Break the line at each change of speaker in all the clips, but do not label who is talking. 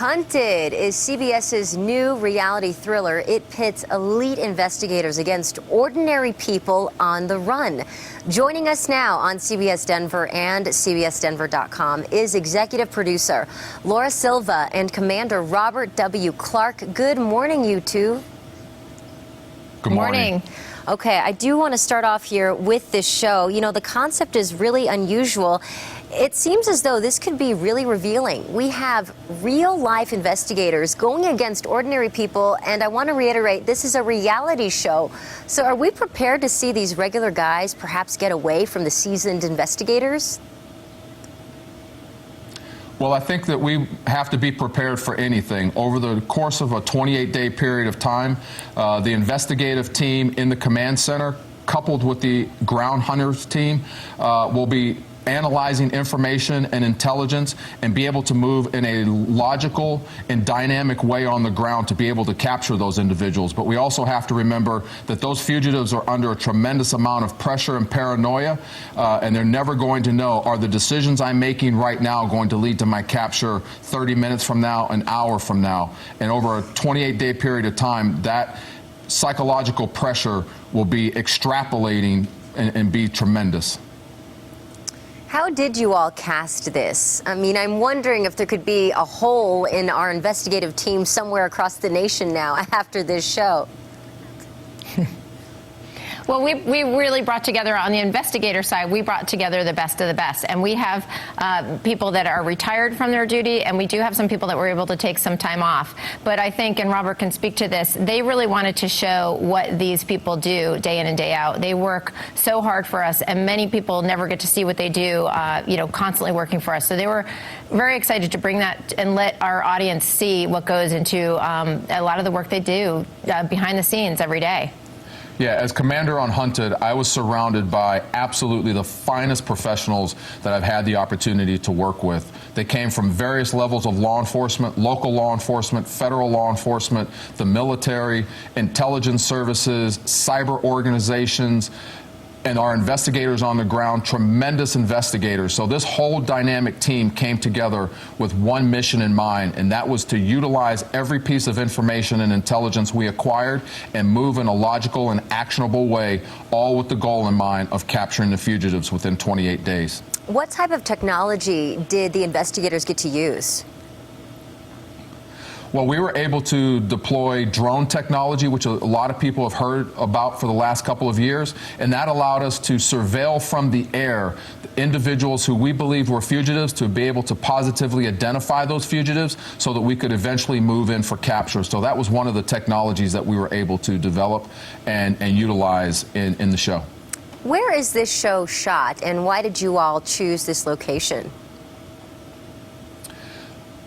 Hunted is CBS's new reality thriller. It pits elite investigators against ordinary people on the run. Joining us now on CBS Denver and CBSDenver.com is executive producer Laura Silva and Commander Robert W. Clark. Good morning, you two.
Good morning.
Okay, I do want to start off here with this show. You know, the concept is really unusual. It seems as though this could be really revealing. We have real-life investigators going against ordinary people, and I want to reiterate, this is a reality show. So are we prepared to see these regular guys perhaps get away from the seasoned investigators?
Well, I think that we have to be prepared for anything. Over the course of a 28-day period of time, the investigative team in the command center, coupled with the ground hunters team, will be analyzing information and intelligence and be able to move in a logical and dynamic way on the ground to be able to capture those individuals. But we also have to remember that those fugitives are under a tremendous amount of pressure and paranoia, and they're never going to know, are the decisions I'm making right now going to lead to my capture 30 minutes from now, an hour from now? And over a 28-day period of time, that psychological pressure will be extrapolating and be tremendous.
How did you all cast this? I mean, I'm wondering if there could be a hole in our investigative team somewhere across the nation now after this show.
Well, we really brought together, on the investigator side, we brought together the best of the best. And we have people that are retired from their duty, and we do have some people that were able to take some time off. But I think, and Robert can speak to this, they really wanted to show what these people do day in and day out. They work so hard for us, and many people never get to see what they do, constantly working for us. So they were very excited to bring that and let our audience see what goes into a lot of the work they do behind the scenes every day.
Yeah, as commander on Hunted, I was surrounded by absolutely the finest professionals that I've had the opportunity to work with. They came from various levels of law enforcement, local law enforcement, federal law enforcement, the military, intelligence services, cyber organizations, and our investigators on the ground, tremendous investigators. So this whole dynamic team came together with one mission in mind, and that was to utilize every piece of information and intelligence we acquired and move in a logical and actionable way, all with the goal in mind of capturing the fugitives within 28 days.
What type of technology did the investigators get to use?
Well, we were able to deploy drone technology, which a lot of people have heard about for the last couple of years, and that allowed us to surveil from the air individuals who we believed were fugitives, to be able to positively identify those fugitives so that we could eventually move in for capture. So that was one of the technologies that we were able to develop and utilize in the show.
Where is this show shot, and why did you all choose this location?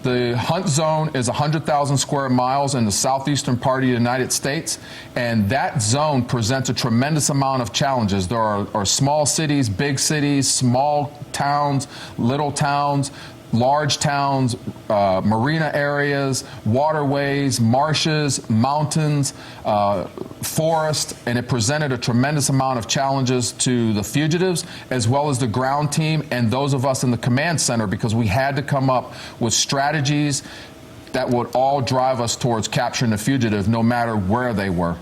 The hunt zone is 100,000 square miles in the southeastern part of the United States, and that zone presents a tremendous amount of challenges. There are small cities, big cities, small towns, little towns, large towns, marina areas, waterways, marshes, mountains, forest, and it presented a tremendous amount of challenges to the fugitives as well as the ground team and those of us in the command center, because we had to come up with strategies that would all drive us towards capturing the fugitive no matter where they were.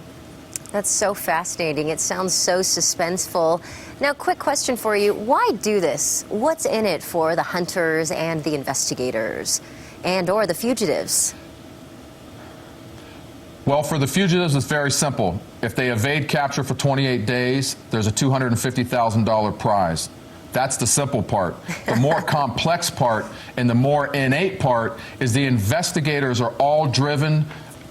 That's so fascinating. It sounds so suspenseful. Now, quick question for you. Why do this? What's in it for the hunters and the investigators and/or the fugitives?
Well, for the fugitives, it's very simple. If they evade capture for 28 days, there's a $250,000 prize. That's the simple part. The more complex part and the more innate part is the investigators are all driven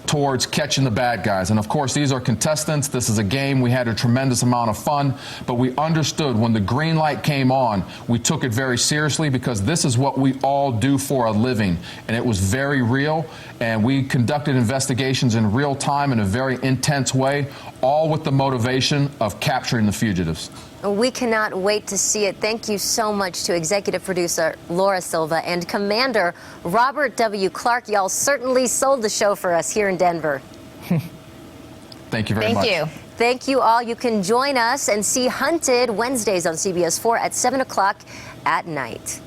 towards catching the bad guys. And of course, these are contestants. This is a game. We had a tremendous amount of fun, but we understood when the green light came on, we took it very seriously, because this is what we all do for a living. And it was very real. And we conducted investigations in real time in a very intense way, all with the motivation of capturing the fugitives.
We cannot wait to see it. Thank you so much to executive producer Laura Silva and Commander Robert W. Clark. Y'all certainly sold the show for us here in Denver.
Thank you very much.
Thank you.
Thank you all. You can join us and see Hunted Wednesdays on CBS 4 at 7 o'clock at night.